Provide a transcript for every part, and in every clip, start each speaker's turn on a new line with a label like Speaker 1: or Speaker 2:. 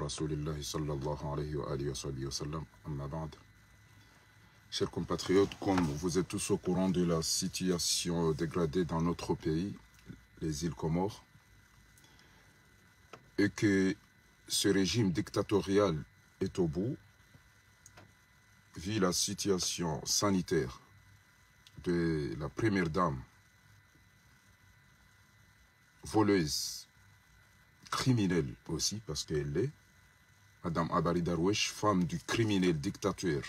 Speaker 1: Rasulillahi sallallahu alayhi wa alihi wa sallam, amma ba'd. Chers compatriotes, comme vous êtes tous au courant de la situation dégradée dans notre pays, les îles Comores, et que ce régime dictatorial est au bout, vu la situation sanitaire de la première dame, voleuse, criminelle aussi, parce qu'elle l'est, Madame Abari Darwesh, femme du criminel dictateur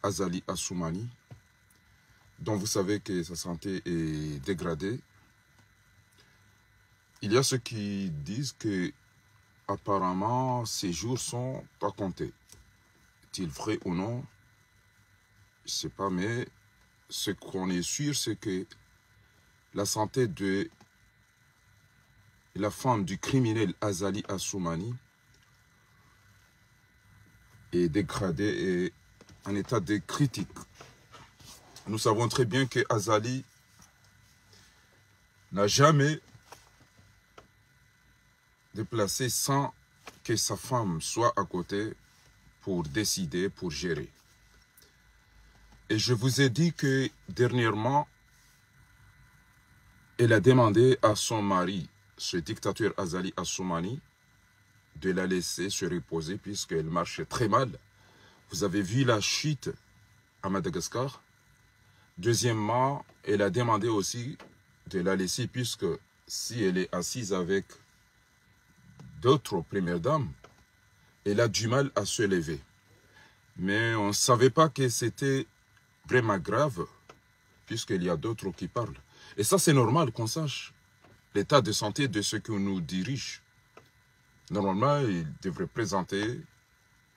Speaker 1: Azali Assoumani, dont vous savez que sa santé est dégradée. Il y a ceux qui disent que apparemment ses jours sont à compter. Est-il vrai ou non? Je ne sais pas, mais ce qu'on est sûr, c'est que la santé de la femme du criminel Azali Assoumani est dégradée et en état de critique. Nous savons très bien que Azali n'a jamais déplacé sans que sa femme soit à côté pour décider, pour gérer. Et je vous ai dit que dernièrement, elle a demandé à son mari, ce dictateur Azali Assoumani, de la laisser se reposer puisqu'elle marchait très mal. Vous avez vu la chute à Madagascar. Deuxièmement, elle a demandé aussi de la laisser puisque si elle est assise avec d'autres premières dames, elle a du mal à se lever. Mais on ne savait pas que c'était vraiment grave puisqu'il y a d'autres qui parlent. Et ça, c'est normal qu'on sache l'état de santé de ceux qui nous dirigent. Normalement, il devrait présenter,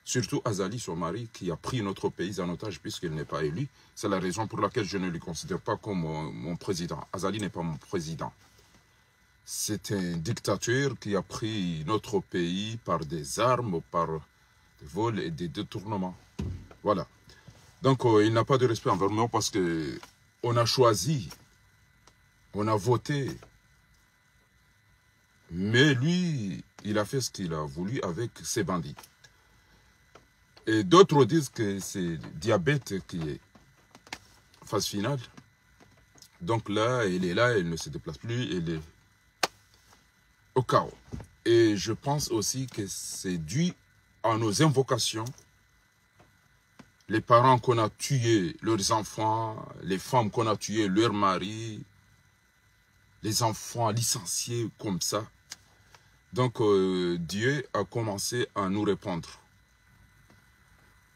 Speaker 1: surtout Azali, son mari, qui a pris notre pays en otage puisqu'il n'est pas élu. C'est la raison pour laquelle je ne le considère pas comme mon président. Azali n'est pas mon président. C'est un dictateur qui a pris notre pays par des armes, par des vols et des détournements. Voilà. Donc, il n'a pas de respect envers nous parce qu'on a choisi, on a voté. Mais lui, il a fait ce qu'il a voulu avec ses bandits. Et d'autres disent que c'est diabète qui est phase finale. Donc là, elle ne se déplace plus, elle est au chaos. Et je pense aussi que c'est dû à nos invocations. Les parents qu'on a tués, leurs enfants, les femmes qu'on a tuées, leurs maris, les enfants licenciés comme ça. Donc, Dieu a commencé à nous répondre.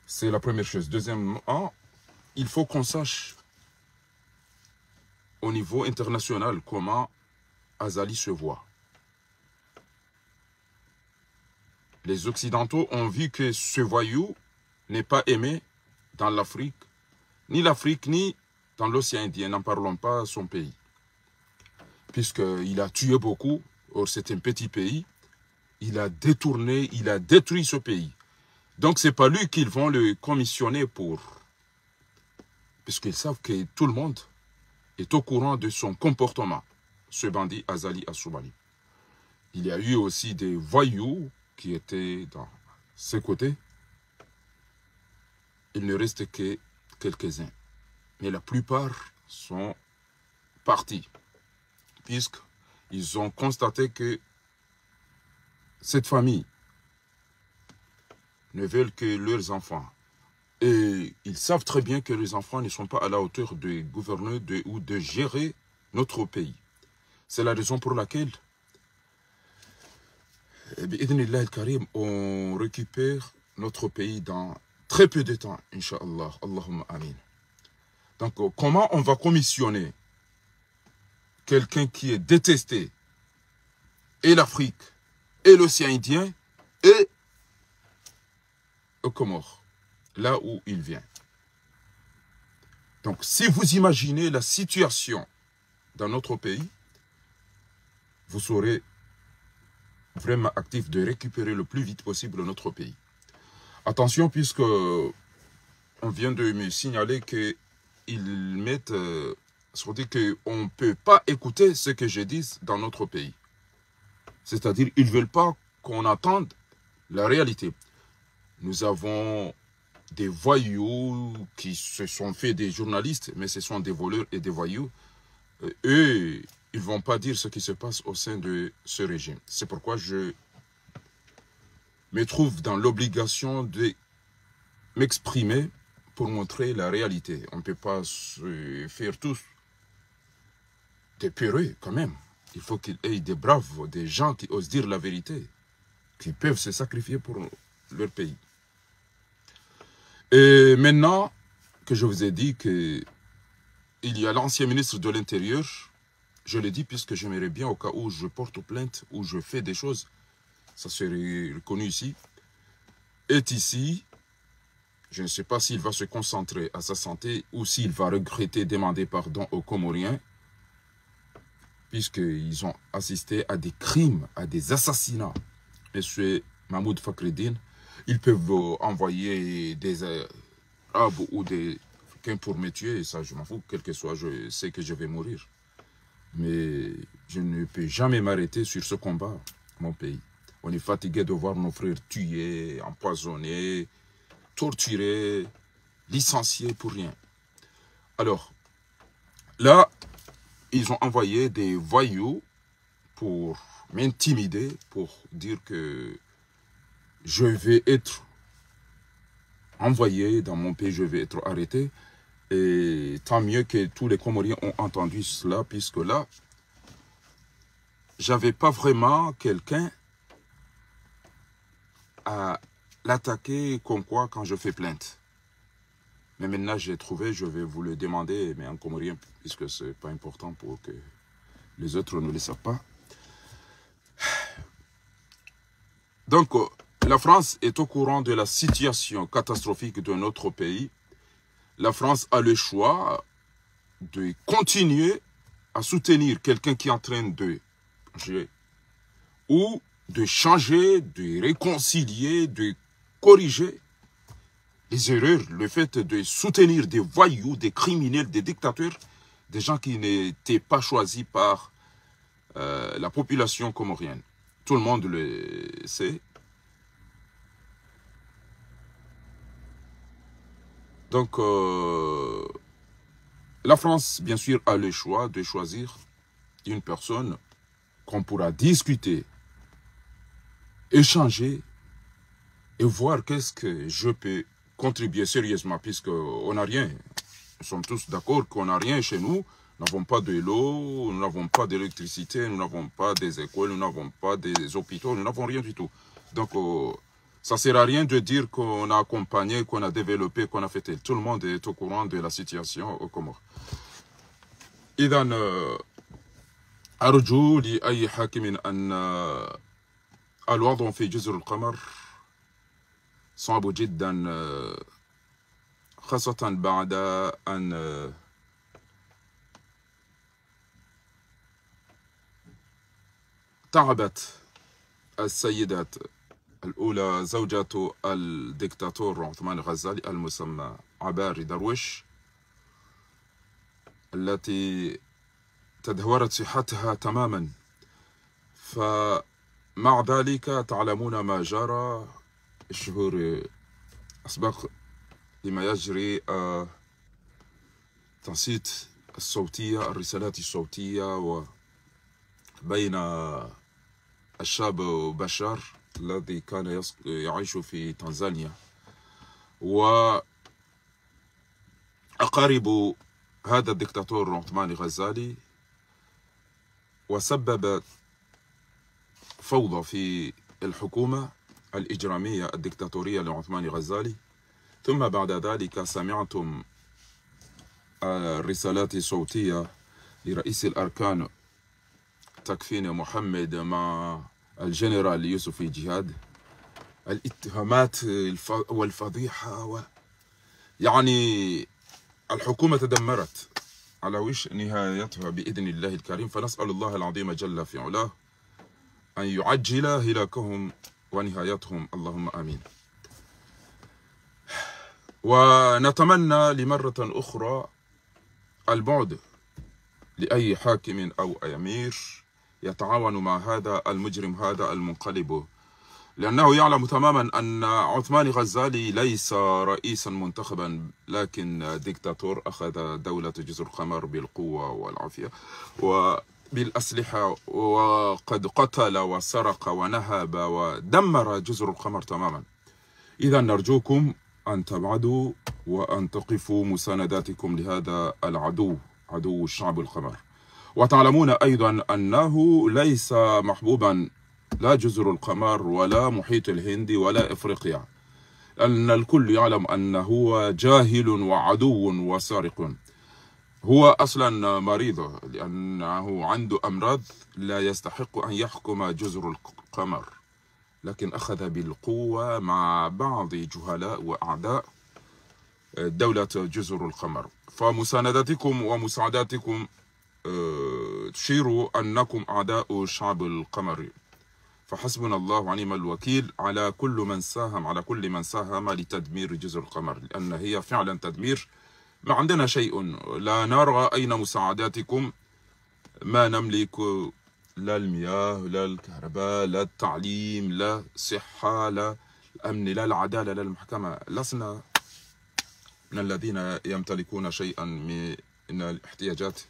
Speaker 1: C'est la première chose. Deuxièmement, il faut qu'on sache au niveau international comment Azali se voit. Les Occidentaux ont vu que ce voyou n'est pas aimé dans l'Afrique, ni dans l'océan Indien, n'en parlons pas son pays. Puisqu'il a tué beaucoup. Or, c'est un petit pays. Il a détourné, il a détruit ce pays. Donc, ce n'est pas lui qu'ils vont le commissionner pour... Puisqu'ils savent que tout le monde est au courant de son comportement, ce bandit Azali Assoumani. Il y a eu aussi des voyous qui étaient dans ses côtés. Il ne reste que quelques-uns. Mais la plupart sont partis. Puisqu'ils ont constaté que cette famille ne veulent que leurs enfants. Et ils savent très bien que les enfants ne sont pas à la hauteur de gouverner ou de gérer notre pays. C'est la raison pour laquelle, on récupère notre pays dans très peu de temps, Inch'Allah. Allahumma amin. Donc, comment on va commissionner quelqu'un qui est détesté, et l'Afrique, et l'océan Indien, et aux Comores, là où il vient. Donc, si vous imaginez la situation dans notre pays, vous serez vraiment actif de récupérer le plus vite possible notre pays. Attention, puisque on vient de me signaler qu'ils mettent... c'est-à-dire qu'on ne peut pas écouter ce que je dis dans notre pays. C'est-à-dire qu'ils ne veulent pas qu'on attende la réalité. Nous avons des voyous qui se sont faits des journalistes, mais ce sont des voleurs et des voyous. Eux, ils ne vont pas dire ce qui se passe au sein de ce régime. C'est pourquoi je me trouve dans l'obligation de m'exprimer pour montrer la réalité. On ne peut pas se faire tous des peureux quand même. Il faut qu'il y ait des braves, des gens qui osent dire la vérité, qui peuvent se sacrifier pour leur pays. Et maintenant que je vous ai dit qu'il y a l'ancien ministre de l'Intérieur, je le dis puisque j'aimerais bien au cas où je porte plainte, ou je fais des choses, ça serait reconnu ici, est ici. Je ne sais pas s'il va se concentrer à sa santé ou s'il va regretter demander pardon aux Comoriens, puisqu'ils ont assisté à des crimes, à des assassinats. Monsieur Mahmoud Fakhreddine, ils peuvent envoyer des Arabes ou des Africains pour me tuer, et ça je m'en fous, quel que soit, je sais que je vais mourir. Mais je ne peux jamais m'arrêter sur ce combat, mon pays. On est fatigué de voir nos frères tués, empoisonnés, torturés, licenciés pour rien. Alors, là, ils ont envoyé des voyous pour m'intimider, pour dire que je vais être envoyé dans mon pays, je vais être arrêté. Et tant mieux que tous les Comoriens ont entendu cela, puisque là, j'avais pas vraiment quelqu'un à l'attaquer comme quoi quand je fais plainte. Mais maintenant, j'ai trouvé, je vais vous le demander, mais en comorien, puisque ce n'est pas important pour que les autres ne le savent pas. Donc, la France est au courant de la situation catastrophique de notre pays. La France a le choix de continuer à soutenir quelqu'un qui est en train de changer, ou de changer, de réconcilier, de corriger les erreurs, le fait de soutenir des voyous, des criminels, des dictateurs, des gens qui n'étaient pas choisis par la population comorienne. Tout le monde le sait. Donc, la France, bien sûr, a le choix de choisir une personne qu'on pourra discuter, échanger et voir qu'est-ce que je peux contribuer sérieusement, puisqu'on n'a rien. Nous sommes tous d'accord qu'on n'a rien chez nous. Nous n'avons pas de l'eau, nous n'avons pas d'électricité, nous n'avons pas des écoles, nous n'avons pas des hôpitaux, nous n'avons rien du tout. Donc, ça ne sert à rien de dire qu'on a accompagné, qu'on a développé, qu'on a fait tel. Tout le monde est au courant de la situation au Comores. إذن أرجو لأي حاكم أن الوضع في جزر القمر صعب جدا، خاصة بعد أن تعبت السيدات الأولى زوجة الدكتاتور عثمان الغزالي المسمى عباري درويش، التي تدهورت صحتها تماما. فمع ذلك تعلمون ما جرى الشهور أسبق لما يجري، تنصيت الصوتية، الرسالات الصوتية وبين الشاب بشار الذي كان يعيش في تنزانيا وأقارب هذا الدكتاتور عثمان الغزالي، وسبب فوضى في الحكومة الإجرامية الدكتاتورية لعثمان الغزالي. ثم بعد ذلك سمعتم الرسالات الصوتية لرئيس الأركان تكفين محمد مع الجنرال يوسف جهاد، الاتهامات والفضيحة يعني الحكومة تدمرت على وش نهايتها بإذن الله الكريم. فنسأل الله العظيم جل في علاه أن يعجل هلاكهم ونهايتهم، اللهم آمين. ونتمنى لمرة أخرى البعد لأي حاكم أو أمير يتعاون مع هذا المجرم، هذا المنقلب لأنه يعلم تماما أن عثمان غزالي ليس رئيسا منتخبا لكن ديكتاتور أخذ دولة جزر القمر بالقوة والعافية وبالأسلحة، وقد قتل وسرق ونهب ودمر جزر القمر تماما. إذا نرجوكم أن تبعدوا وأن تقفوا مسانداتكم لهذا العدو، عدو الشعب القمر. وتعلمون أيضا أنه ليس محبوبا لا جزر القمر ولا محيط الهندي ولا إفريقيا، أن الكل يعلم أنه جاهل وعدو وسارق. هو أصلا مريض لأنه عنده أمراض لا يستحق أن يحكم جزر القمر، لكن أخذ بالقوة مع بعض جهلاء وأعداء دولة جزر القمر. فمساندتكم ومساعداتكم تشير أنكم أعداء الشعب القمري. فحسبنا الله ونعم الوكيل على كل من ساهم لتدمير جزر القمر، لأن هي فعلا تدمير. ما عندنا شيء، لا نرى أين مساعداتكم، ما نملك لا المياه لا الكهرباء لا التعليم لا الصحة لا الأمن لا العدالة لا المحكمة. لسنا من الذين يمتلكون شيئا من الاحتياجات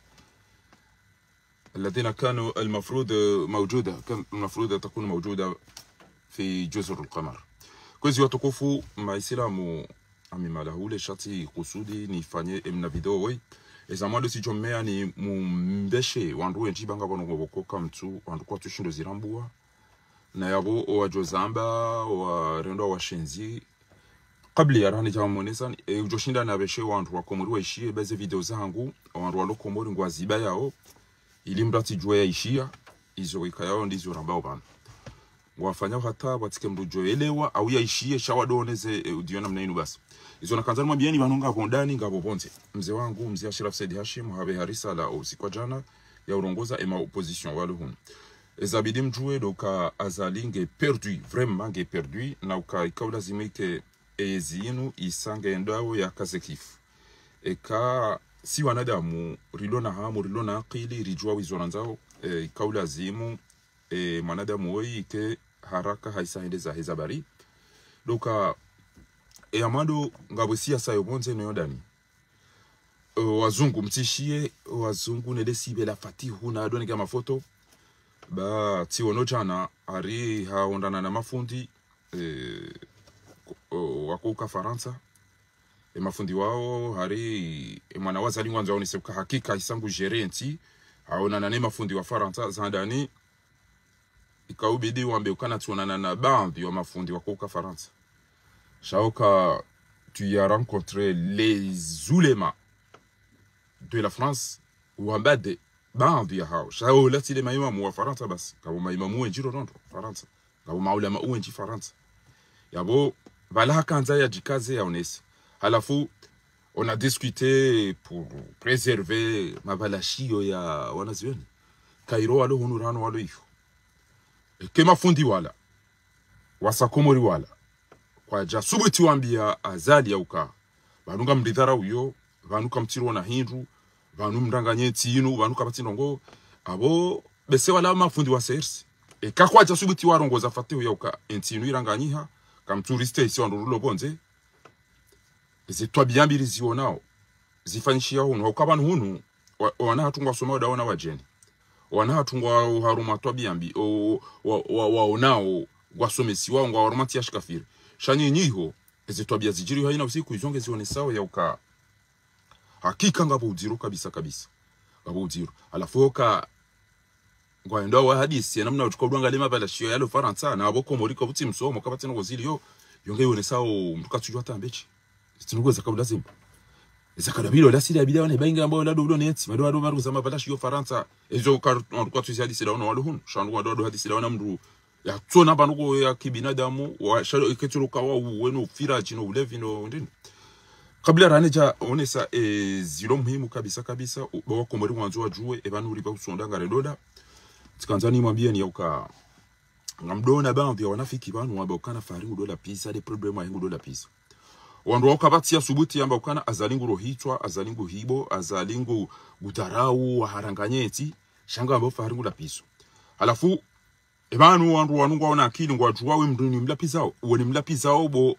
Speaker 1: الذين كانوا المفروض تكون موجودة في جزر القمر. Kwezi watukufu Maislamu amimalaule shati kusudi nifanye emna video we ezamwado si jomea ni mumbeshe wandu njibanga bono ngobokoka mtu wandu kwa tushindo zirambua na yabo wajozamba wa rendo wa shenzi kabli ya rani jamu monesa ujoshinda na beshe wandu wakomori wa ishie beze video zangu wandu walokomori ngwaziba yao ili mrati jua ya ishia izo ikayao ndizo rambao bana wafanya hata watike mrujo elewa au ya ishie shawadoneze udiona mnainu basi izo nakanzani mwabieni vanonga kondani ngabo bonte mzee wangu mzee Ashraf Said Hashim habe harisa la usiku jana ya urongoza ema opposition wale hunu ezabidi mjue doka azalinge perdu vraiment ge perdu na uka ikaula zimike ezinu isange ndao ya kazekifu eka si wanadamu rilona hamu rilona akili rijua wizona nzao ikaula zimu mwanadamu wei ke haraka haisahende za hezabari doka amado ngabo siasa yobonze no dani wazungu mtishie wazungu nelesibe la fatihu na adoni kama foto ba tiono jana ari haondana na mafundi wakuka Faransa mafundi wao hari mwana wazali ngwanza oniseka hakika isangu gerenti haonana na mafundi wa Faransa zandani ikaubidi wambe ukana tuonana na bandi wa mafundi wakuka Faransa Shaoka tu y as rencontré les oulémas de la France ou en bas de bandi ya hao shao lati le maimamu wa Faransa basi kabo maimamu wenji rondo Faransa kabo maulama wenji Faransa yabo bala kanza ya jikaze ya onesi halafu on a discuté pour préserver mabalashio ya wanazioni Kairo walo hunurano walo hiyo kema fundi wala wasakomori wala kwa jasubuti wambia azali ya uka vanunga mridhara uyo vanuka mtiro na hindu vanu mranganye tinu vanuka batinongo abo bese wala mafundi wa sersi kakwa jasubuti warongoza fateo ya uka entinu iranganyiha kam touriste isi wandurulo bonze zitwa biambiri zionao zifanyishia hunu ukabanu hunu wana hatungwa somao daona wajeni wana hatungwa haruma twa biambi waonao wasomesi wao ngwa warumati yashikafiri shani nyiho ezitwabia zijiri haina usiku izonge zione sawa ya uka hakika ngabo udziru kabisa ngabo udziru alafu ka ngwaenda wa hadisi namna utukobwanga lema bala shio yalo Faransa na aboko moriko buti msomo kabati no gozili yo yonge yone sawa mtuka tujwa tambechi tinugoza kabula zimba zakadabilo la sida bidao ne bainga ambao lado ulo neti mado maru zama bala shio Faransa ezo ka kwa tuzi hadisi daona walo hunu shandu wado hadisi daona mru ya tsona banuko ya kibinadamu wa shalo iketuruka wa wenu firaji no ulevi no ndini kabla raneja onesa zilo muhimu kabisa bawa komori mwanzo wa juwe ebanu riba usonda ngaredoda tikanzani mwambie ni uka ngamdona bandi ya wanafiki banu wabokana faringu dola pisa de problema hingu dola pisa wandu wakabati ya subuti yamba ukana azalingu rohitwa azalingu hibo azalingu gutarau haranganyeti shanga amba faringu la piso alafu Ebanu wandu wanungu wana akili ngwa juwawe mdu ni mlapizao. Uwe mlapizao bo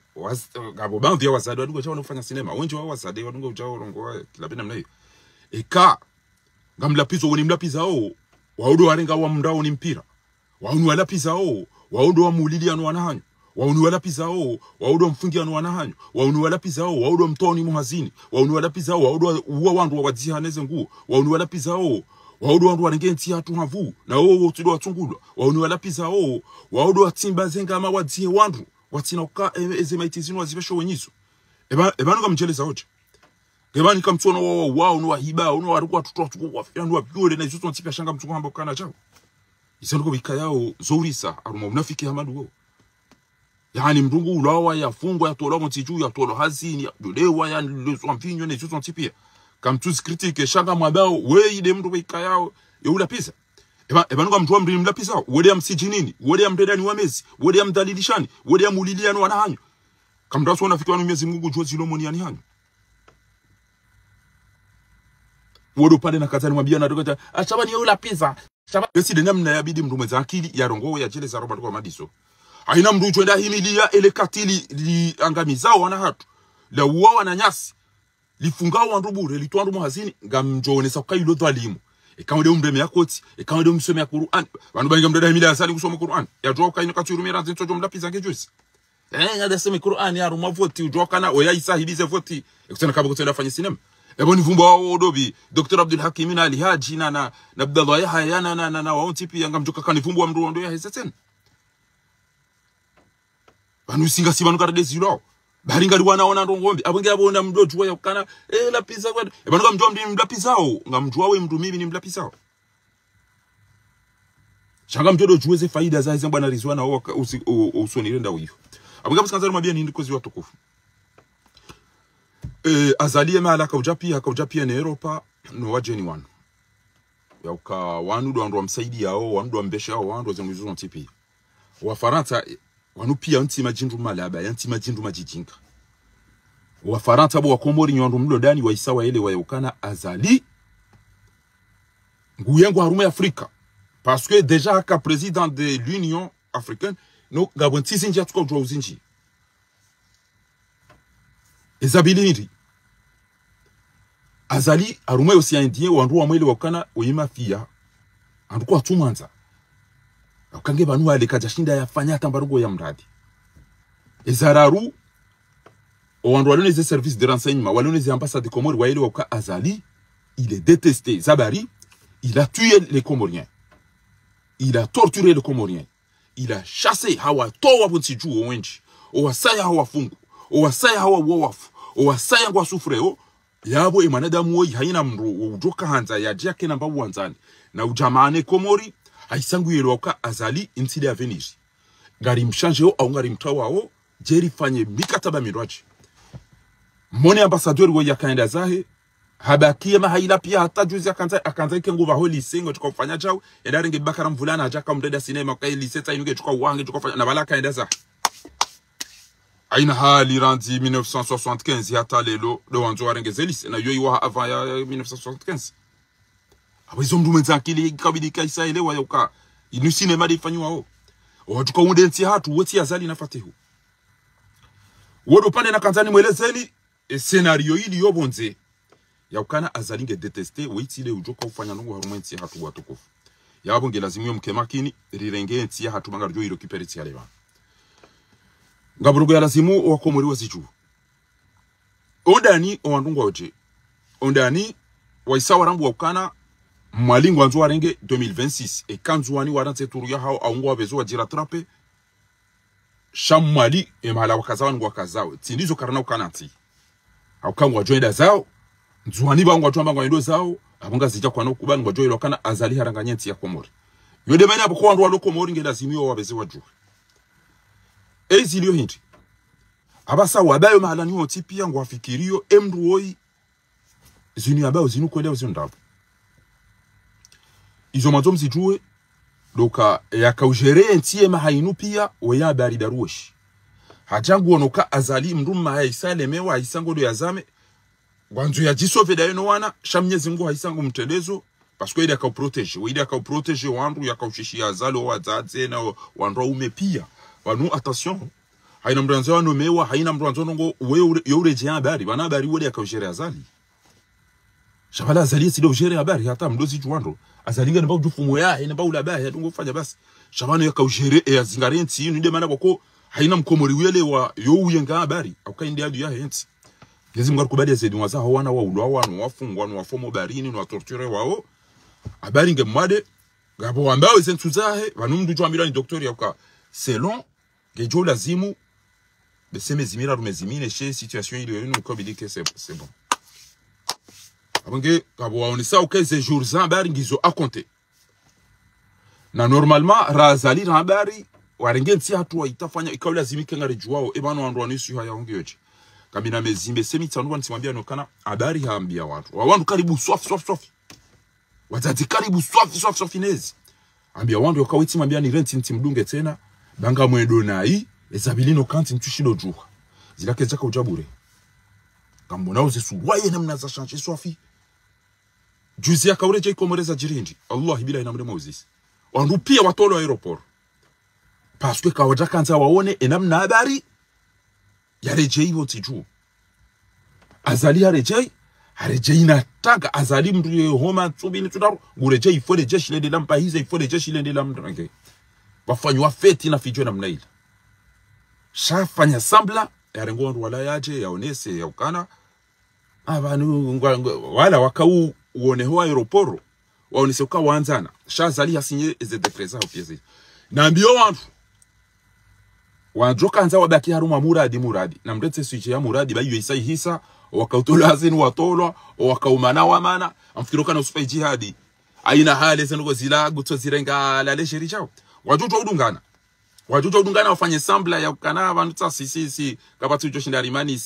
Speaker 1: gabo bandi ya wazade wadugo chawa nufanya sinema. Wenji wa wazade wadugo chawa rongo kilabina mna hiyo. Eka nga mlapizo uwe mlapizao waudu warenga wa mdao ni mpira. Waunu walapizao waudu wa mulili anu wanahanyo. Waunu walapizao waudu wa mfungi anu wanahanyo. Waunu walapizao waudu wa mtoni muhazini. Waunu walapizao waudu wa uwa wandu wa wadzihaneze nguo. Waunu walapizao waudu wandu wanengenti hatu havu na tudo watungulwa waunu walapiza waudu watimba zenga ama wadzie wandu watina uka eze maitizinu wazibesho wenyizo ebanu kamjeleza hoja ebanu kamtuona wao no wahiba no waruko watutu wafia no wabiore na izuto ntipa shanga mtuko hamba kana chao isanduko bika yao zorisa aruma munafiki hamadu wo yani mdungu ulawa ya fungwa ya tolo ntiju ya tolo hazini ya dolewa ya lezo mfinyo na izuto ntipia kamtuzi kritike shanga mwabao weide mdu bika yao yeula pisa ebanu kamtuwa mdu mlapisa wede ya msijinini wede ya mdedani wa mezi wede ya mdalilishani wede ya muliliano wanahanyo kamdaso wanafiki wanu miezi mungu juozi ilomoni yani hanyo wodo pale na kazani mwabia na dokota achaba ni yeula pisa yesi dena mna yabidi mdu mweza akili ya rongo ya jele za roba kwa madiso haina mdu juenda himilia ele katili li angamizao wanahatu la uwa wananyasi lifungao wandubure litwandu muhazini ngamjonesa kukailo dhalimu ekamode umdeme yakoti ekamode umsome ya Qur'an bantu banga mdada himila asali kusoma Qur'an ya joka ino katurumira nzo jomla pizza ngejusi ngada sema Qur'an ya ruma voti ujoka na oya isahidize voti ekutana kaba kutenda fanya sinema eboni vumba wao dobi Dr. Abdul Hakim na Ali Haji na Abdullah Yahya na wao tipi yanga mjoka kanifumbu wa mruondo ya heseten banu singa sibanu karadezi lo baringa liwana ndongombe abonge abona mdoju wa kana la pizza kwa ebanu mjua mdi mlapizao ngamjua we mdu mimi ni mlapizao shanga mjodo juweze faida za hizo bwana rizwana wao usoni renda hiyo abonge busanza mabia ni ndikozi watukufu azalie mala kaujapia na Europa no wajeni wanu ya uka wanu ndo ndo msaidi yao wanu ndo mbesha yao wanu ndo zemuzo ntipi wa Faransa wanu pia nti majindu malaba yanti majindu majijinga wa Faransa bo wakomori nyondo mlo dani wa isawa ile wa yokana azali nguyengo harume Afrika parce que déjà ka président de l'Union africaine no gabonti sinja tuko jwa uzinji ezabilindi azali harume aussi indien wandu wa mwele wakana oyima fia andu kwa tumanza ukange banu wale kajashinda yafanya tambarugo ya mradi ezararu wandu walone ze services de renseignement walone ze ambassade de Comores waile waka azali il est détesté Zabari il a tué les Comoriens il a torturé les Comoriens il a chassé hawa towa bunsiju wenji owasaya hawa fungu owasaya hawa wowafu owasaya ngwa sufreo yabo emanadamu wo haina mru ujoka hanza ya jake namba wanzani na ujamane Komori haisangu yeroka azali inside avenir ngari mshanjeo au ngari mtawao jeri fanye mikataba mirwaji mone ambassadeur wo yakaenda zahe habakia mahaila pia hata juzi akanza ikenguva ho lisengo tukafanya chao edarenge bakara mvulana ajaka mdada sinema kwa liseta inuge tuka wange tukafanya na balaka enda za aina hali randi 1975 hata lelo do wanzo warenge zelise na yoyi wa avant ya 1975 abizo mdu mwenza akili kabidi kaisa ile wa yoka inu sinema difanywa ho watuka undensi hatu woti azali na fatihu wodo pande na kanzani mwelezeli scenario ili yobonze yaukana azalinge deteste weitile ujoka ufanya nungu harumenti hatu watukufu yabonge lazimio mkemakini rirenge ntia hatu mangarjo iro kiperiti yale ba ngaburugo ya lazimu wakomori waziju ondani owandungu oje ondani waisawa rambu waukana mwalingu wanzu warenge 2026 ekanzuwani waranse turu ya hao aungu wabezo wajira trape shamwali emala wakazawa ngu wakazawe tindizo karana ukanati aukangu wajoenda zao nzuwani bangu watuamba ngwa ndo zao abonga zija kwa nokubani ngwa joelo kana azali haranganyenti ya Komori yode mani abuko wandu walo Komori nge lazimiwa wabeze wajue ezilio hindi abasa wabayo mahala niyo tipia ngwa fikirio emdu woi zinu yabayo zinu kwele wa zinu ndabu izo mazomu zijue doka yakaujere ntiye mahainu pia weya bari daruweshi hajangu wonoka azali mruma haisale mewa haisango do yazame wanzu ya jisove da yeno wana shamnyezi mgu haisango mtendezo parce que il a qu'à protéger, il a qu'à protéger wandu ya kaushishia zalo wazadze na wandu umepia wanu attention haina mranzo wanomewa haina mranzo ngo wewe yoreje habari bana habari wodi akaujere azali shabala azali sido ujere habari hata mdozi juwando azalinga nba ujufumo ya ina ba ulaba ya tungo fanya basi shabano yakaujere yazingarenti ninde mana bako haina mkomori wele wa yo uyenga habari akaindi hadi ya henti gezi mgarukubali zedi waza hawana wa ulwa wanu wafungwa no wafomo barini no torture wao habari ngemwade gabo wambao zentuzahe vanumdu jwamira ni doktori yaka selon gejo lazimu beseme zimira rumezimine chez situation ile une ko bidike c'est bon abange gabo waonesa ukeze jours habari ngizo a compter na normalement razali habari warengenti hatu itafanya ikaula lazimike ngare juwao ebano andwa nisu haya ongeoje kamina mezimbe semi tsanwa ntimwambia nokana habari haambia watu wawandu karibu sof watati karibu sofi nezi ambia wandu yakawiti mambia ni renti ntimdunge tena banga mwedo nai ezabilino kanti ntushino juha zilake zaka ujabure kambona uze suwaye namna za chanche sofi juzi yakawreje ikomoreza jirindi Allah bila inamre Moses wandu pia watolo aeroport parce que kawaja kanza waone enamna habari yareje ibo tiju azali yareje hareje inataka azali mtu homa tsubini tudaru gureje ifole jeshi lende lampa hize ifole jeshi lende lamdrange wafanywa feti na fijwe namna ile shafanya sambla yarengo ndo wala yaje yaonese yaukana abantu wala wakau uoneho aeroporo waonese ukawanzana shazali yasinye ezedepreza opieze na mbio wantu wanjoka anza wabaki haruma muradi na mretse switch ya muradi bayo isai hisa wakautola hazini watolwa wakaumana wamana amfikiroka na usufa jihadi aina hali zenugo zila gutso zirenga la lejeri chao wajuto udungana wafanye sambla ya kana abantu tsa sisi kabatu jo shinda rimani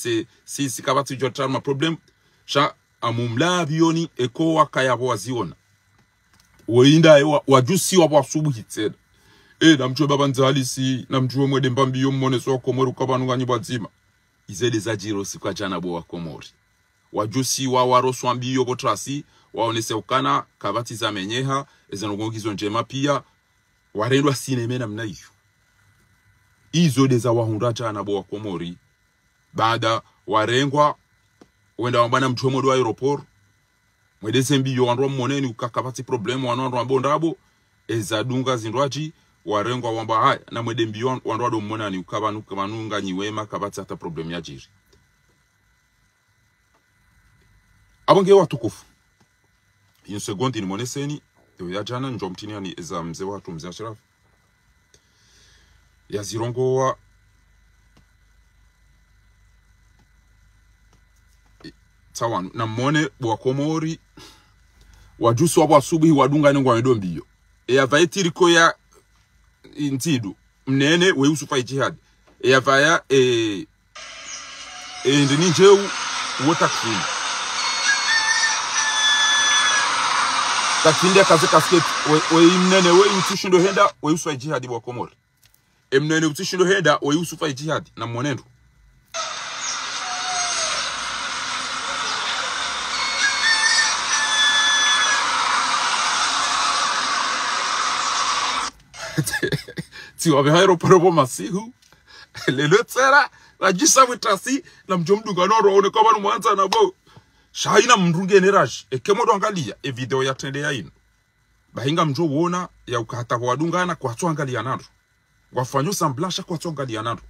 Speaker 1: sisi kabatu jo trauma problem sha amumla bioni eko wakaya waziona woinda wajusi wa subuhi tseda namchwe baba nzalisi namchwe mwede mbambi yo mmone so komori kabanunga nyibazima izede za jiro sikwa jana bo wa komori wajusi wa waroswa mbiyo botrasi waonese ukana kabati za menyeha ezenongogizo njema pia warendwa sineme namna hiyo izo deza wahunda jana bo wa komori baada warengwa wenda wambana mchwe mwodo wa aeroport mwede zembiyo wandwa mmoneni ukakabati problemu wanwandwa mbondabo ezadunga zindwaji warengwa wamba haya na mwede mbiyo wandwado mmona ni ukabanuka manunga nyiwema kabati hata problem ya jiri abonge watukufu in sekondi ni moneseni ya jana njo mtini ni eza mze watu mze Ashraf ya zirongo wa tawan na mone bwa komori wajusu wabo asubuhi wadunga nengwa wedo mbiyo ya vaetiriko ya intidu mnene we usufa jihad ya vaya ndini njeu wotakfini takinde kaze kasket we mnene we utishindo henda we usufa jihad bwa komori mnene utishindo henda we usufa jihad na mwenendo ti wabe aeroporo masihu lelo tsera la jisa witasi na mjomdunga noro one kwa banu mwanza na bo shaina mrunge neraje ekemodo angalia video ya tende ya ino bahinga mjo wona ya ukahata kwa wadungana kwa tu angalia nando wafanyo samblasha kwa tu angalia nando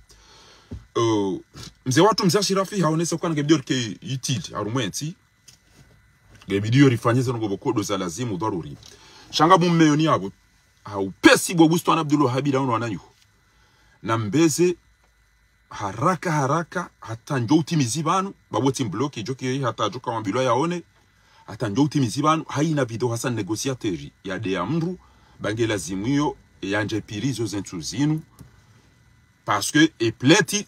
Speaker 1: mze watu mze Ashirafi haonese kwa ngebidio ke yitili arumenti ngebidio rifanyeze ngo bokodo za lazimu dharuri shanga mummeyoni abo au pesi bobusto na Abdul Wahab dawo wananyu na mbeze haraka hata njo utimizi banu baboti mbloki joki hata joka mabilo yaone hata njo utimizi banu haina video hasa negociateri ya de amru bange lazimu yo yanje pirizo zentuzinu parce que e pleti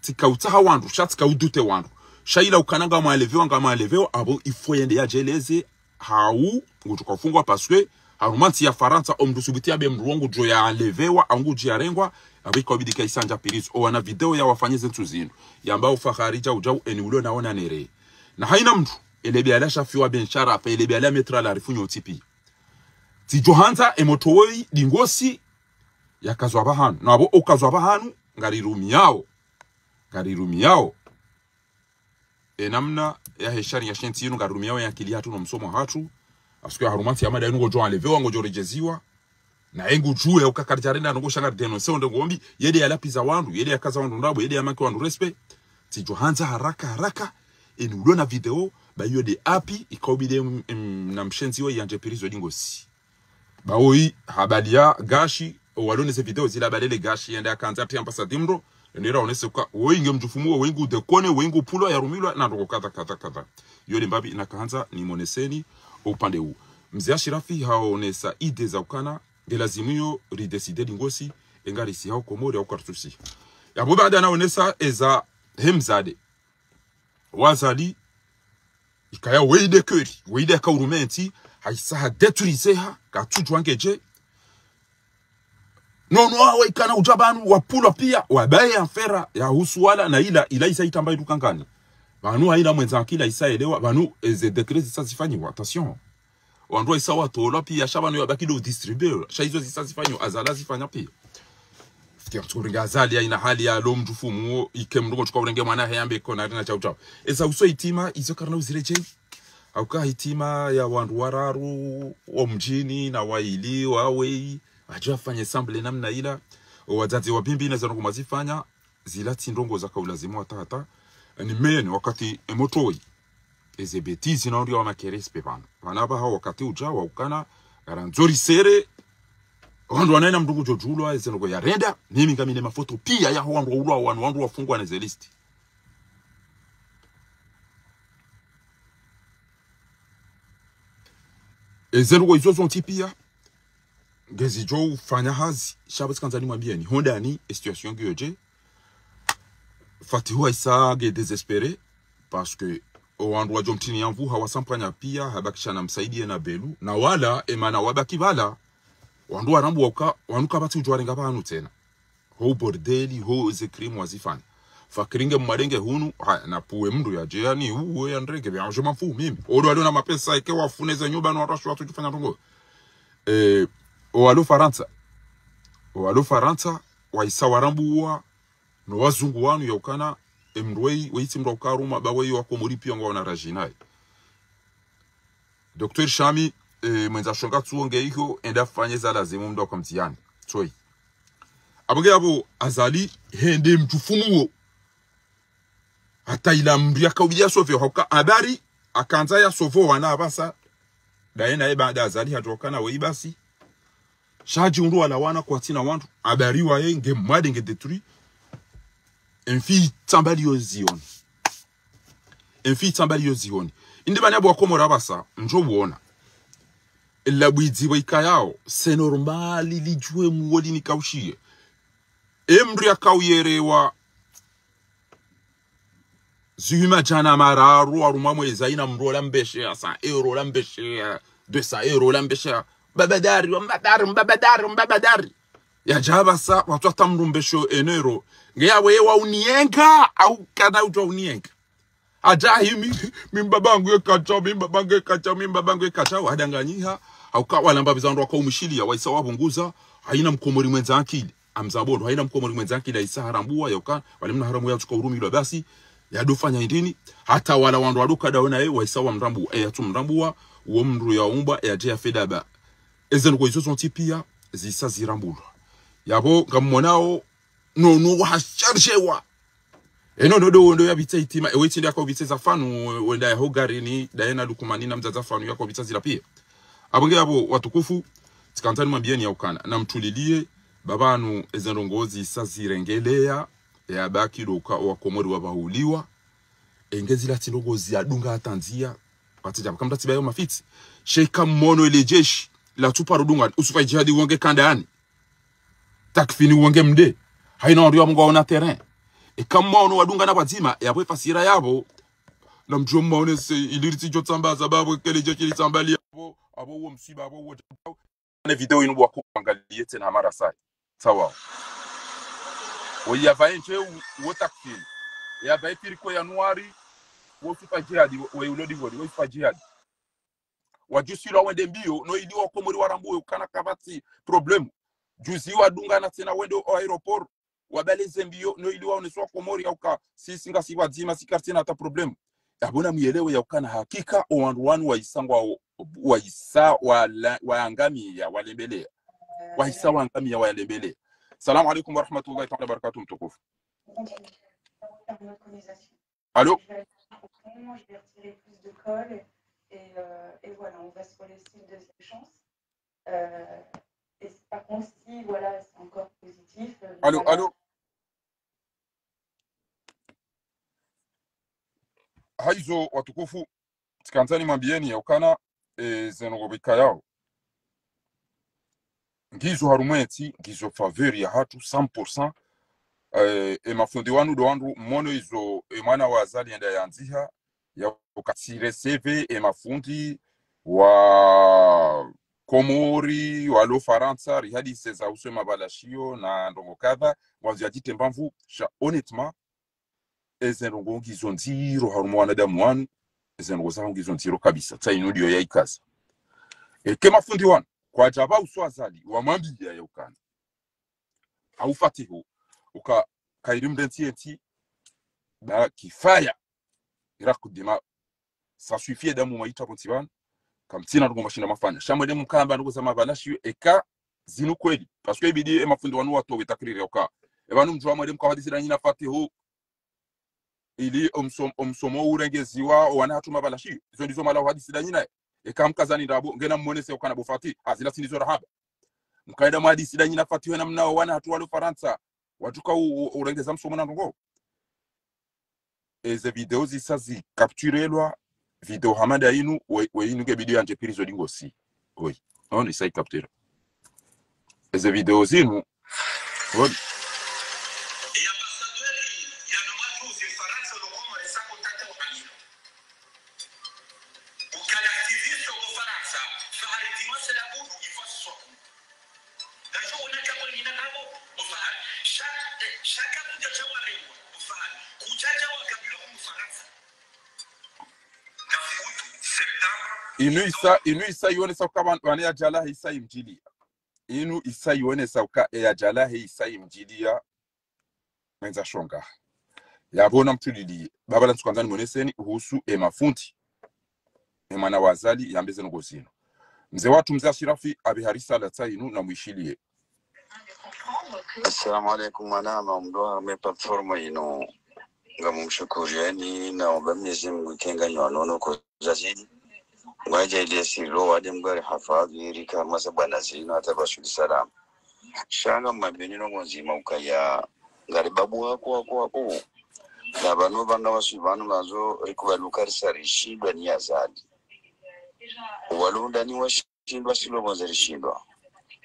Speaker 1: tika utaha wandu shatika udute wandu shaila ukananga malevewa abo ifo yende ya jeleze hau ngutukafungwa parce que harumanti ya Faransa omdusubitia be mruongo jo ya levewa angu jiarengwa abiko bidika isanja pirizo o wana video ya wafanyeze ntuzino yambao fakharija ujau eni ulo naona nere na haina mtu ele biala shafiwa ben sharapa ele biala metra la rifunyo tipi ti johanza emotowoi dingosi yakazwa bahanu nabo okazwa bahanu ngarirumiao enamna ya heshari ya shenti yinu ngarirumiao ya kili hatu no msomo hatu asuke harumanti amada yinu ngojo alevewa ngojo rejeziwa na engu juwe ukakarjarenda nungo shangari deno se onde ngombi yede ya lapiza wandu yede ya kaza wandu ndabo yede ya maki wandu respe ti johanza haraka enulona video ba yode api ikobide na mshenzi wa yanje pirizo dingosi ba oi habalia gashi walone se video zila balele gashi yende akanza tia mpasa dimro ndira onese kwa wengi mjufumu wengi dekone wengi pulo ya rumilwa na ndoko kata yode mbabi inakaanza ni moneseni upande huu mzee Shirafi haonesa ide za ukana gelazimio rideside dingosi engari si hao komori au kartusi ya baada anaonesa eza hemzade wazali ikaya weide kuri weide ka urumenti haisa deturizeha ka tujwangeje no awe kana ujabanu wapulwa pia wabaye afera ya husuala na ila isa itambaye dukangani banu haina mwenza akila isa elewa banu eze decrets isa zifanyiwa attention wandwa isa watola pia shabanu yabaki do distribuer shaizo isa zifanyiwa azala zifanya pia tukuringa azali ya ina hali ya lo mjufumu ikemrugo tukaurenge mwana hayambe kona rina chau eza uso itima izo karna uzireje auka hitima ya wandu wararu wa mjini na waili wawei ajafanye sample namna ila wazazi wa bimbi na zanoko mazifanya zilati ndongo za kaulazimu hata ni mene wakati emotoi eze betizi na ndio wa makerespe bana wanaba hao wakati ujawa ukana garanzori sere wandu wanaina mdungu jojulwa eze noko ya renda mimi ngamine mafoto pia ya wandu ulwa wandu wafungwa na zelisti eze noko izo zonti pia gezi jo ufanya hazi shabati kanzani mwambia ni honda ni situation gyoje fatihu isa ge désespéré parce que wandu wajo mtini yanvu hawasampanya pia habakishana msaidie na belu na wala emana wabaki bala wandu warambu waka wanuka bati ujwarenga banu tena ho bordeli ho zekrimu wazifanya fakiringe mmadenge hunu na puwe mndu ya jeani uwe ya ndrege bia je m'en fous mimi odo alio na mapesa ike wafuneze nyumba na watu watu kufanya tongo Oalo Faransa waisa warambuwa no wazungu wanu ya ukana emrwei weiti mra ukaruma bawe yo akomori pia ngwa na rajinai Dr. Shami mwenza shonga tuonge hiyo enda fanye za lazima mdo kwa mtiani toi abage abo azali hende mtufumu hata ila mbia kaubidia sofio hoka habari akanza ya sofo wana abasa daena baada azali hatokana wei basi shaji undu walawana kwa tina wantu abariwa yenge mwade nge detruit enfi tambali yozioni indi banya bwa komora basa njo buona illa bwizi boikayao c'est normal lijue muwoli ni kaushie emri akauyerewa zuma jana mararu arumamwe zaina mrola mbeshe ya 100 euro la mbeshe 200 euro la mbeshe mbabadari ya jaba sa watu atamrumbesho enero ngeya wewa unienga au kana uto unienga aja himi mimbabangu ekacha wadanganyiha au ka wala mbabiza ndo kwa umishilia waisa wabunguza haina mkomori mwenza akili amzabondo haina mkomori mwenza akili isa harambua yoka walimna haramu ya tuka urumi basi ya dofanya indini hata wala wandu waduka daona waisa wa mrambu tu mrambua uo mndu ya umba ya je fedaba ezen ko izo zonti pia zisa zirambulwa yabo ngamonao no wa chargewa ndo ya bitse itima ewetinde yako bitse za fanu wenda ya hogarini daena lukumani na mzaza fanu yako bitse zila pia abonge yabo watukufu tikantani mwambieni ya ukana na mtulilie babanu ezenrongozi isa zirengelea ya baki doka wakomori wabahuliwa engezi la tindogozi adunga atanzia watija bakamta tibayo mafiti sheka mmono ile jeshi la tupa rudunga usufai jihadi uonge kandani takfini uonge mde haina ndio mungu waona terrain kama ono wadunga na bazima yabwe fasira yabo na mjomma onese iliriti jotambaza babo kele jeshi litambali abo uo msiba abo uo na video inu bwa kuangalie tena mara sai sawa oyavaenje uo takfini yavaipiri kwa Januari wosupa jihadi we ulodi wodi we fa jihadi wajusilo wende mbio no ili wakomori warambuwe ukana kabati problem juzi wadunga na tena wende o aeroport wabalize mbio no ili waoneswa komori au ka sisi ngasi wadzima sikartina hata problem abona mielewe ya ukana hakika owandu waisangwa waisa waangami ya walembele waisa waangami ya walembele. Salam alaikum wa rahmatullahi wa barakatuh mtukufu. Allô? Je vais retirer plus de colle et voilà, on va sur le site Deuxième Chance. Et par contre, si voilà, c'est encore positif. Allô, voilà. Allô? Haizo watukufu tikanzani mambieni ya ukana zenogobika yao ngizo harumweti ngizo favori ya hatu 100%. Mafundi wanu do wandu mono izo mwana wa azali enda yanziha ya ukatire CV mafundi wa Komori walo Faransa rihadi seza uswe mabalashio na ndongo kadha wanzi ajite mbamvu sha honnêtement ezenongo ngizo nziro harumo wanadamu wanu ezenongo zangu ngizo nziro kabisa tsa inudio ya ikaza kema fundi wanu kwa jaba uswa azali wa mambi ya ukana au fatihu uka kairim dentienti ba kifaya iraku dima ça suffit damu maita kontiban kam tina ndo mashina mafanya shamwe demu kamba ndo kusema balashi eka zinu kweli parce que ibidi mafundi wanu watu wetakriri uka ebanu mjwa mwede mka hadisi danyina fatihu ili omsomo urengeziwa wana hatuma balashi izo ndizo mala hadisi danyina eka mkazani ndabo ngena mwonese ukana bufati azila sinizo rahaba mkaida hadisi danyina fatihu na mnao wana hatu walo Faransa watuka urengeza msomo na ndongo eze video zisazi capturelwa video hamada inu we inu ke video anje pirizo dingo si oui on essaye capturer eze video zinu oui inu isa yone sauka wane ya jalahi isa imjilia inu isa yone sauka ya jalahi isa imjilia menza shonga yabona mtulili baba la ntukanzani mwoneseni uhusu mafundi mwana wazali yambeze ngozino mzee watu mzee Shirafi abiharisa la tainu na muishilie.
Speaker 2: Assalamu alaikum manama mdoa me platforma ino ngamumshukurieni na obamyezi mwikenga nyonono ko zazidi waje ile silo wade mgari hafadhi rika masabana zino atabashuli salam shanga mabeni no ngonzima ukaya ngari babu wako na bano banga wasubanu nazo rikubaluka risarishindwa ni azadi walunda ni washindwa silo bonza rishindwa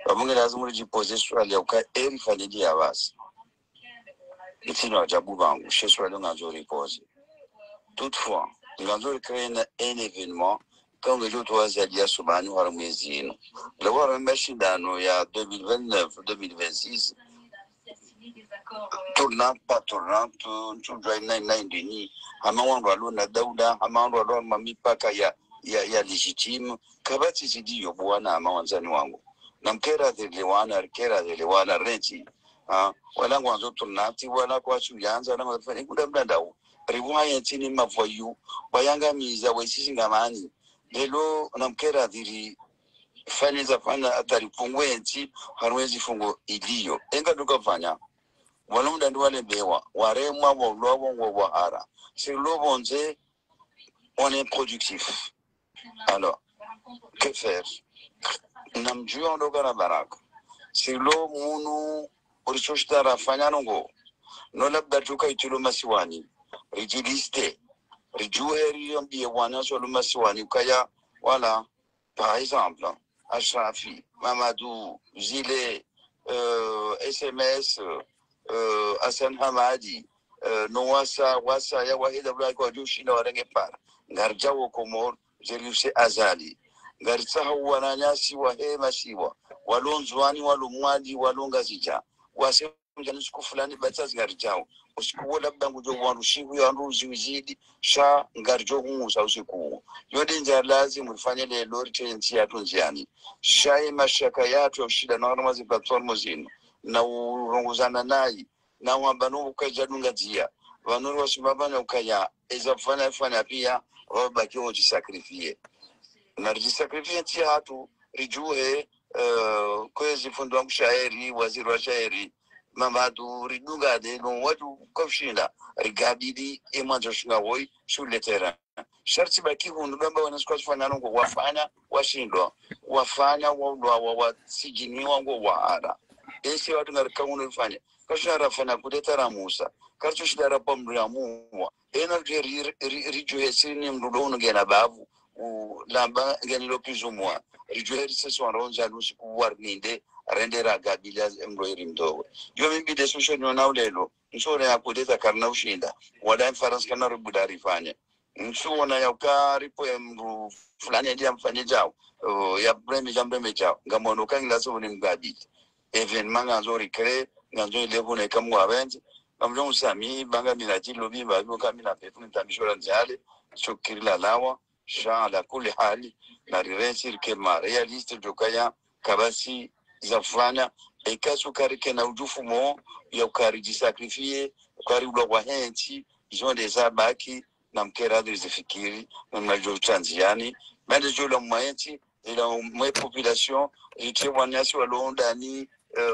Speaker 2: bamunge lazima rijipose swali ya uka eri fanidi ya basi itino ajabu bangu she swali ngazo ripose toutefois ngazo créer un événement quand les autres wazali ya subhanu wa mwezi ino le wara mashindano ya 2029 2026 tournant pas tournant tout join 9 amawandu alona dauda amawandu alona mamipaka ya legitime kabati zidi yo bwana amawanzani wangu namkera de lewana renti wala ngwanzo tunati wala kwa chuyanza na mafani kudabda dawo riwaya tini mavoyu bayanga miza wesisi ngamani lelo namkera diri fanya za fanya atari pungwenti harwezi fungo iliyo enga dukafanya wala mdandu wale bewa waremwa wo wahara c'est l'obonze on est productif. Alors que faire? Namjua ndoga na baraka silo munu ulichoshtara fanya nongo no labda tukaitilo masiwani rijiliste rijuheri yombiye wana solo masiwani kaya wala par exemple Ashrafi Mamadou Zile SMS Hassan Hamadi wasa ya wahida bla kwa jushi na warenge para ngarjawo komor jeluse azali ngartsaha wananyasi wa hema siwa walonzwani walumwadi walonga zija wase njani siku fulani batazi ngarichao usiku labda ngujo wanushivu ya nduzi wizidi sha ngarijo humusa usiku yode nja lazima ufanye lelo ritensi ya tunziani sha mashaka yatu ya shida na wanazi platform zino na urongozana nayi na wambano ukajadunga dzia vanuru wasimabana ukaya eza fanya pia wabaki wajisakrifie na rijisakrifie tia hatu rijue kwezi fundo wa mshairi waziri wa shairi mamadu ridunga de no watu kofshinda rigabidi emanzo shinga woi shule tera sharti baki hundu gamba wanasikwa fanya nongo wafanya washindwa wafanya wa sijini wangu waara esi watu ngarika unufanya kashara fanya kudetara Musa kacho shidara pomdu ya muwa ena rijue sini mdudo unugena babu lamba ngeni lopizumwa rijue sisi wanronza lusi kuwarninde rendera gabila mroiri mdogo yo mimi de social nyona ulelo nsore ya kudeta karna ushinda wala mfaransa kana rubudari fanya nsona ya ukari po mru fulani ndia mfanye jao ya breme jao ngamono kangila so ni mgabili even manga nzori kre nganzo levo na kamwa benzi amjo sami banga milati lobi ba lo kamina pefu ntamishora nzale chokirila lawa sha la kuli hali na riresir ke ma realiste jokaya kabasi zafanya ekasu karike na ujufu mo ya ukari jisakrifie ukari ulo wa henti zonde za baki na mkera zifikiri na majo chanziani mende jola mwaenti ila mwe population itiwanyasi walonda ni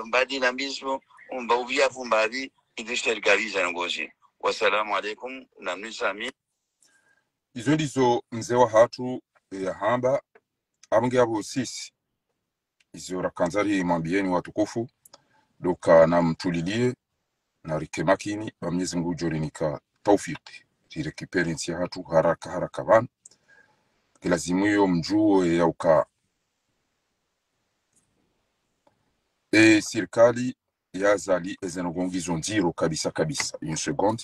Speaker 2: mbadi na mbismo mbavia fumbadi idishterikaliza ngozi. Wassalamu alaikum na mnisami.
Speaker 1: Izo ndizo mzee wa hatu ya hamba abonge abo sisi izo rakanzari mwambieni watukufu doka na mtulilie na rike makini ba Mwenyezi Mungu jorinika taufiki tirekipere nsi hatu haraka van kilazimu yo mjuo ya uka serikali ya zali ezenogongizo nziro kabisa une seconde.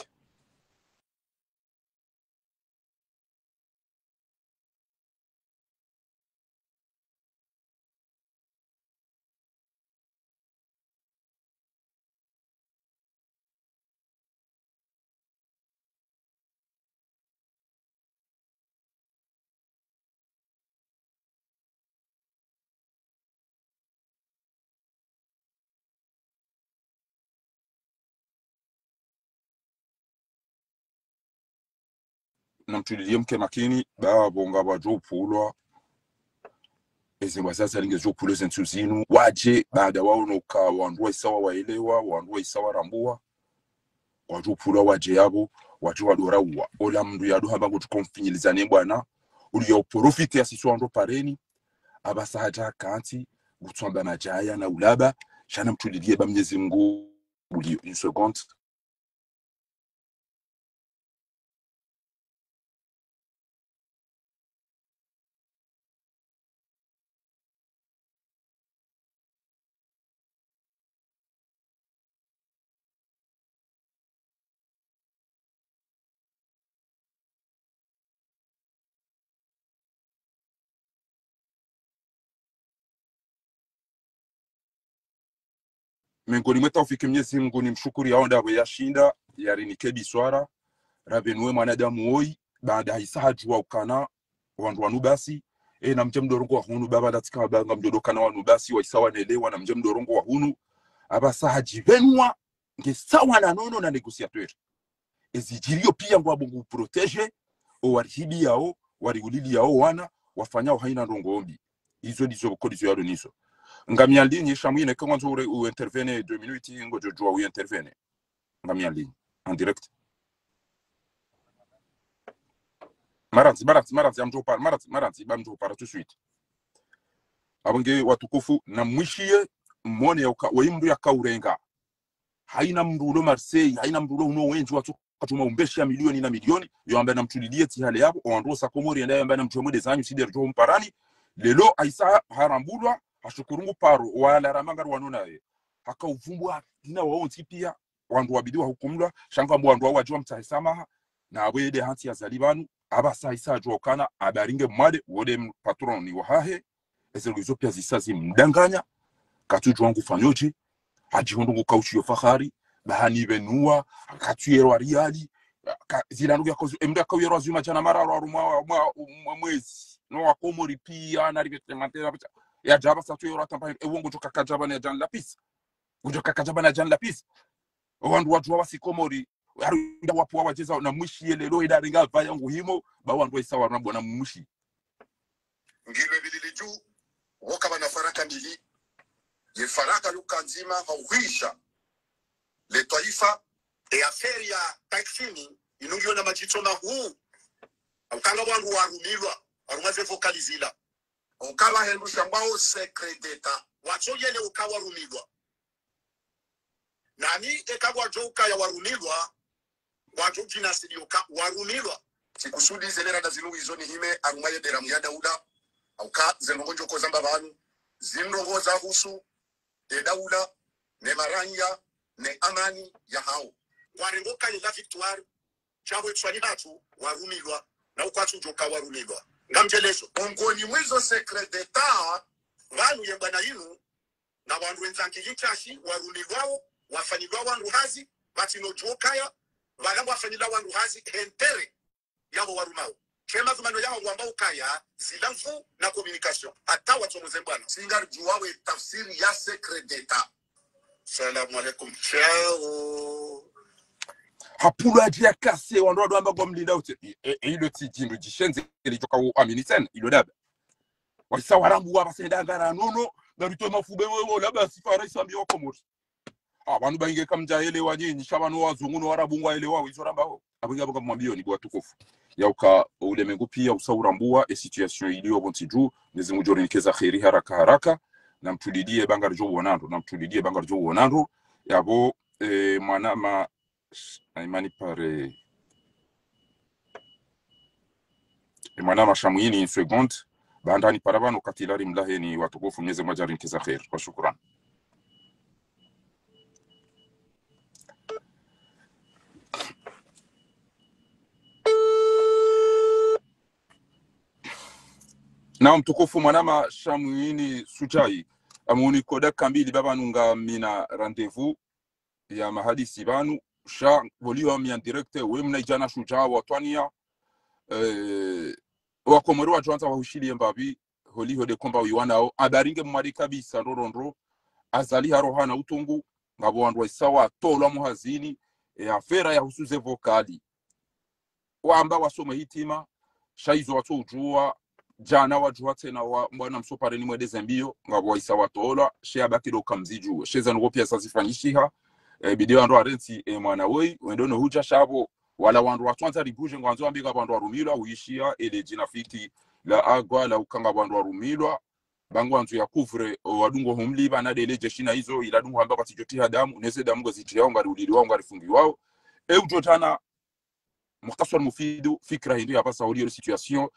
Speaker 1: Namtulilie mke makini ba bonga bajo pulwa ezembazaza lingezo pulo zentuzinu waje baada wao noka wandu isawa waelewa wandu isawa rambua wajo pulwa waje yabo wajo wadorawa ola mndu yado hamba ngo tukonfinyilizane bwana uliyo profite asiswa ndo pareni abasaja kanti gutsomba majaya na ulaba shana mtulilie ba Mwenyezi Mungu uliyo une seconde. Miongoni mweta ufike Mwenyezi Mungu ni mshukuri yaonda abo yashinda yarinike biswara ravenwe mwanadamu oi baada isaha jua ukana wandu wanu basi na mje mdorongo wa hunu baba datika banga mdodokana wanu basi wa isawa nelewa na mje mdorongo wa hunu abasaha jivenwa nge sawa na nono na negociateur ezijirio pia ngo abungu protege o warihidi yao wariulili yao wana wafanyao haina ndongombi hizo ndizo kodi yado niso ngamia ligne shamwine kwa nzo u intervene 2 minutes ngo jojo u intervene ngamia ligne en direct maranzi amjopa maranzi bamjopa tout de suite abonge watukufu na mwishie mmone yoka wimbu ya kaurenga haina mrulo Marseille haina mrulo uno wenji watu katuma umbesha milioni na milioni yo ambaye namtulilie ti hale yabo ondosa komori ndaye ambaye namtumode zanyu siderjo mparani lelo aisa harambulwa ashukurungu paro wala ramanga rwanona haka uvumbwa na waonti pia wandu wabidiwa hukumlwa shanga mwandu wa wajua mtahisamaha na abwede hanti ya zalibanu abasa isa jokana abaringe mwade wode patron ni wahahe ezeluzo pia zisazi mdanganya katuju wangu fanyoji hajihundu kauchio fahari bahani benua akatuyero ariali zilandu ya kozu emda kawero azuma chana mararo arumwa mwezi no akomori pia na ribete mantera ya jaba satuyero atampa ewongo joka kajaba na jan lapis ujoka kajaba na jan lapis wandu watu wasikomori arunda wapo wacheza na mwishi lelo idaringa vaya nguhimo ba wandu isawa rambo na mwishi
Speaker 3: ngilwe bilili juu woka bana faraka mbili ye faraka lukanzima hauhisha le taifa e aferi ya taksini inungiyo na majichona huu ukanga wangu warumilwa warumaze fokalizila ukala hendu shambao secret d'etat wacho yele ukawa rumilwa nani ekagwa joka ya warumilwa wajo jinasidi warumilwa sikusudi zelera da zilu izoni hime arumaye deramu ya Dauda auka zenongonjo kozamba banu zinrongo za husu de Dauda ne maranya ne amani ya hao warengoka ila victoire chabo tswani hatu warumilwa na ukwatu joka warumilwa ngamjelezo ongoni mwizo secret d'etat banu yembana yinu na wandu wenzanki yichashi warumilwao wafanyilwa wandu hazi batino jokaya walambo wafanyilwa wandu hazi entere yabo warumao chema zumano yao wamba ukaya zilanfu na communication ata watomoze bwana singar juwawe tafsiri ya secret d'etat. Salamu alaikum chao
Speaker 1: hapulu ajia kase wandu amba gomlinda ute ilo tijindu jishenze ilitoka aminisen ilo daba wasa warambu wabasenda ngara nono narito mafube wewe laba sifara isambi wakomori abantu bange kamjaele wanyinyi shabano wazungu no warabungwa ele wawe izoramba ho abinga banga mwambio ni bwatukufu yauka ulemengu pia usaurambua situation iliyo bontiju nezi mujorenikeza khairi haraka na mtulidie bangar jo wonando yabo mwanama imani pare mwanama shamwini in seconde bandani parabano katilari mlaheni watukufu mneze mujorenikeza khair kwa shukrani. Na mtukufu mwanama shamwini sujai amuni koda kambili baba nunga mina rendezvous ya mahadisi banu sha volio mi en direct wemna jana shujaa watwania wakomoro wajanza wahushili mbabi holiho de komba wiwanao abaringe mwari kabisa ndorondro azali harohana utungu ngabo wandu isawa tolwa muhazini afera ya husuze vokali wamba wasome hitima shaizo watu ujua jana wajua tena wa mwana msopare ni mwede zembio ngabo waisa watola she abakiro kamziju sheza ngopia sazifanyishiha bidio ando arenti mwana wei wendono huja shabo wala wandu watwanza ribuje ngwanzo ambika bandu warumilwa uishia ele jina fiti la agwa la ukanga wandu warumilwa bangu wanzu ya kufre wadungo humliba na dele jeshina hizo ila dungo ambaka tijotiha damu nese damu gazitiao ngari ulili wao ngari fungi wao ujotana mukhtasar mufidu fikra hindi hapa sauri situation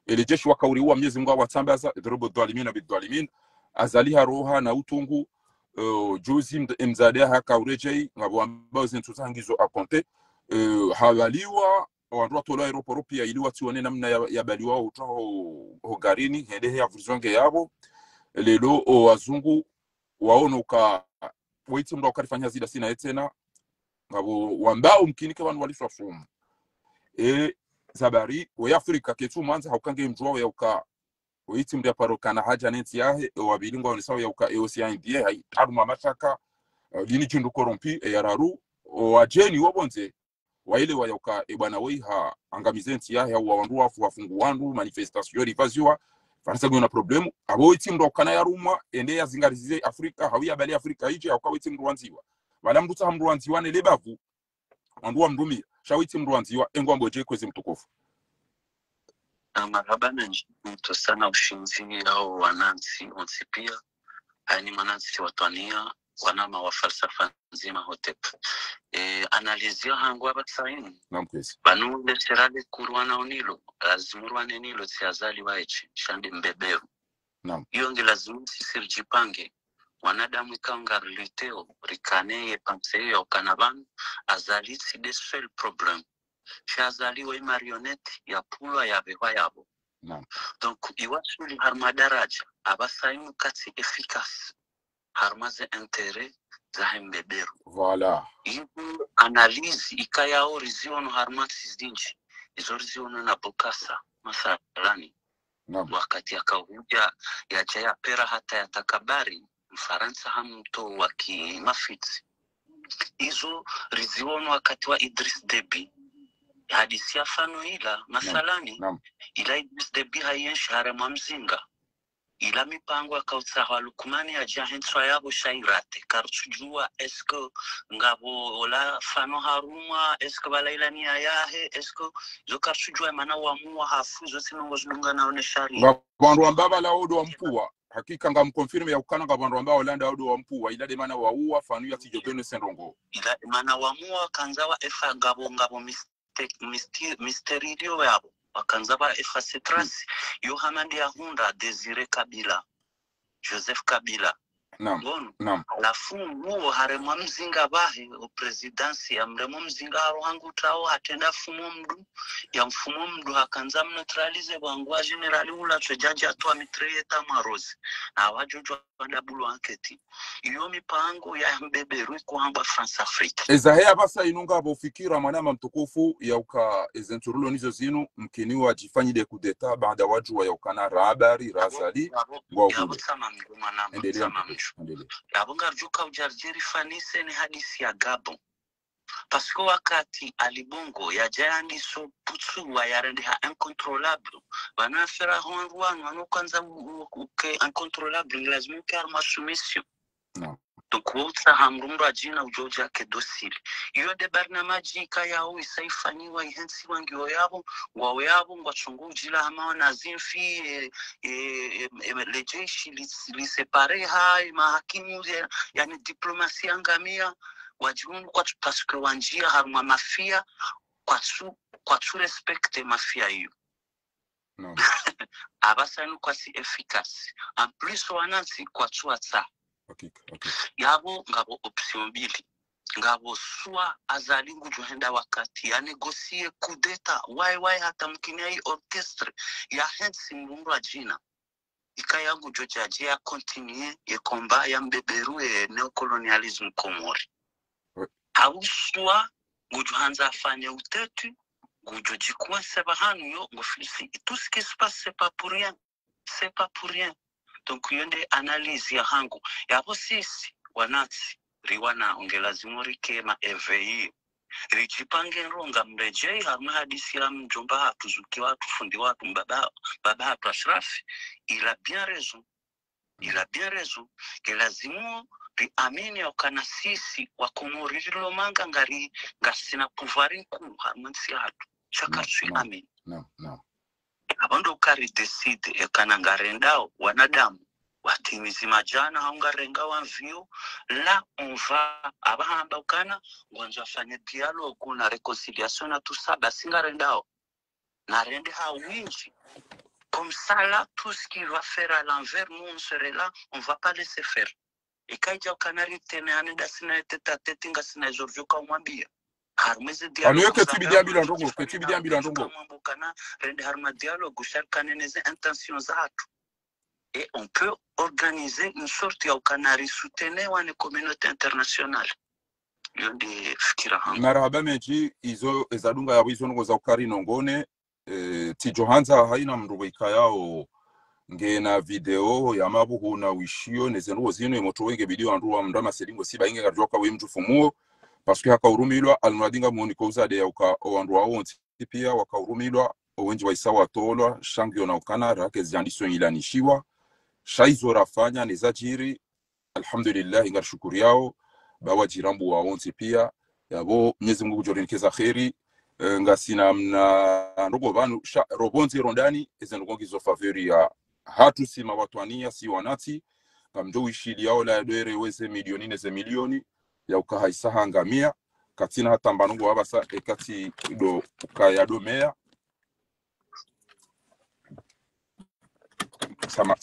Speaker 1: ele jeshi wakauri wa Mwenyezi Mungu watambaza idrubu dhalimina bidhalimin azaliha roha na utungu jozi mzadea haka urejei ngabo ambao zintutangizo akonte hawaliwa wandu tola aeroport pia iliwa tione namna ya baliwa utaho garini hende ya vuzonge yabo lelo wazungu waonoka waiti mndo kalifanya zida sina etena ngabo wambao mkinike wanu walishwa fumu zabari wa Afrika ketu manza haukange mjua ya uka waiti mdia parokana haja neti yahe wabilingwa wanisawa ya uka EOCINDA hai aruma mataka lini chindu korompi yararu wajeni wabonze waile wa yoka bwana wei ha angamizenti yahe au wandu wafu wafungu wandu manifestation rivaziwa farasa gona problemu abo waiti mdo kana yaruma ende ya zingarize Afrika hawia bali Afrika hiche au waiti mdo wanziwa wala mdu ta mdu wanziwa ne lebavu wandu wa mdumi shawiti mdu wanziwa engwambo je kwezi mtukufu.
Speaker 2: Marhaba nanji mtu sana ushinzi au wanansi onsipia ani manansi watwania wanama wa falsafa nzima hotep analizia hangu abatsaini banu de serale kurwana onilo lazimurwane nilo tsiazali waichi shandi mbeberu hiyo ngi lazimu sisirjipange wanadamu ikanga liteo rikane panseyo kanaban azali si de seul problème shazaliwa marionette ya pulwa ya bewa yabo donc iwasuli harma daraja abasayimu kati efficace harmaze intérêt za mbeberu.
Speaker 1: Voilà.
Speaker 2: Hiyo analizi ikayao riziono harmati zinji. Izo riziono na bokasa mathalani. Wakati akahuja ya jaya pera hata ya takabari Mfaransa hamto waki mafiti. Izo riziono wakati wa Idris Deby. Hadisi ya fano ila mathalani ila Idris Deby hayenshi harema mzinga. Ila mipango ya kautsawa lukumani ya jahenswa yabo shairate. Karchujua esko ngabo ola fano haruma, esko bala ilani ya yahe, esko zo karchujua mana wamua hafuzo sinongo zunga na oneshari.
Speaker 1: Ngabandu ambaba la odo wa mpuwa. Hakika nga mkonfirme ya ukana ngabandu ambaba olanda odo wa mpuwa. Ila de mana wa uwa fanu ya tijogene senrongo.
Speaker 2: Ila de mana wamua kanzawa efa ngabo misteridio yabo. Wakanzaba efa setrasi. Yohamandi ya hunda Desire Kabila. Joseph Kabila.
Speaker 1: Naam.
Speaker 2: Alafu huo harema mzinga bahe o presidency ya mremo mzinga haruhangu tao hatenda mfumo mdu hakanza neutralize wangua generali ula chojaji atuwa mitreyeta marozi na wajujwa wadabulu anketi. Iyo mipango ya mbeberu kuhamba France Afrique.
Speaker 1: Ezahea basa inunga abofikira manama mtukufu ya uka ezenturulo nizo zinu mkiniwa jifanyi de kudeta baada wajua ya ukana Rabari Razali
Speaker 2: yabo sama mguma nama sama mshu. Yabonga rjuka ujarjeri fanise ni hadisi ya Gabon. Pasko wakati alibongo ya jayandi so putsu wa yarende ha incontrolable. Wanafera honruan wanukanza uke incontrolable lazima uke arma soumission. Tukuota hamrumba jina ujoja ke dosili. Iyo de barnamaji ikayao isaifanyiwa ihensi wangio yabo. Wawe yabo ngwachungu ujila hama na zinfi lejeshi lisepare hai mahakimu yani diplomasi angamia. Wajiungu kwa tupasuke wanjia haruma mafia kwa tu respecte mafia hiyo. Abasa inu kwa si efficace. En plus wanansi kwa tu ata.
Speaker 1: Okay.
Speaker 2: Yabo ngabo option bili. Ngabo swa azali ngujuhenda wakati ya negosie kudeta wai hata mkini ya hii orchestre ya hensi mbungu wa jina. Ika yangu jojaji ya continue ya komba ya mbeberu ya neocolonialism Komori. Hauswa ngujuhanza afanye utetu ngujojikuwa sebahanu yo ngufilisi. Tout ce qui se passe c'est pas pour rien. Donc yonde analyse ya hangu yabo sisi wanatsi riwana ongelazimuri kema EVI rijipange ronga mrejei harma hadisi ya mjomba hatuzuki watu fundi watu baba hatu Ashrafi il a bien raison que lazimu riamini okana sisi wa Komori rilo manga ngari ngasina pouvoir ku harma nsi hatu chakatsu amini. Abondo ukari decide ekana ngarendao wanadamu watimizi majana haungarenga wanvio la on va abahamba ukana ngwanza fanye dialogue na reconciliation na tout ça basingarendao na rende ha winji comme ça là tout ce qui va faire à l'envers nous on serait là on va pas laisser faire ikaija ukanari tene anenda sina tete nga sina jorjo kwa mwambia harmeze dialogue
Speaker 1: ketibidi ndongo
Speaker 2: kana rende harma dialogue sharkaneneze intentions zatu. Et on peut organiser une sorte ya ukanari soutenir wane communauté internationale. Yonde fikira hangu.
Speaker 1: Marahaba meji izo ezadunga ya wizo nungo za ukari nongone. Tijohanza haina mrugo ikayao ngena video ya mabuhu na wishio nezenuo zino imoto wenge video andruwa mdama selingo siba inge garjoka wimju fumuo. Paske haka urumilwa alunadinga muoni kouza de ya uka oandruwa onti pia waka urumilwa owenji wa isawa tolwa shangyo na ukanara hake ziandiso ilanishiwa. Shaizo rafanya nezajiri alhamdulillah ingar shukuri yao bawa jirambu wa onti pia yabo Mwenyezi Mungu kujorenikeza kheri ngasina mna robo banu robonzi rondani ezengongizo favori ya hatu sima watwania si wanati ngamjo wishili yao la doere weze milioni neze milioni ya ukahaisaha ngamia katina hata mbanungu wabasa ekati do ukayadomea sama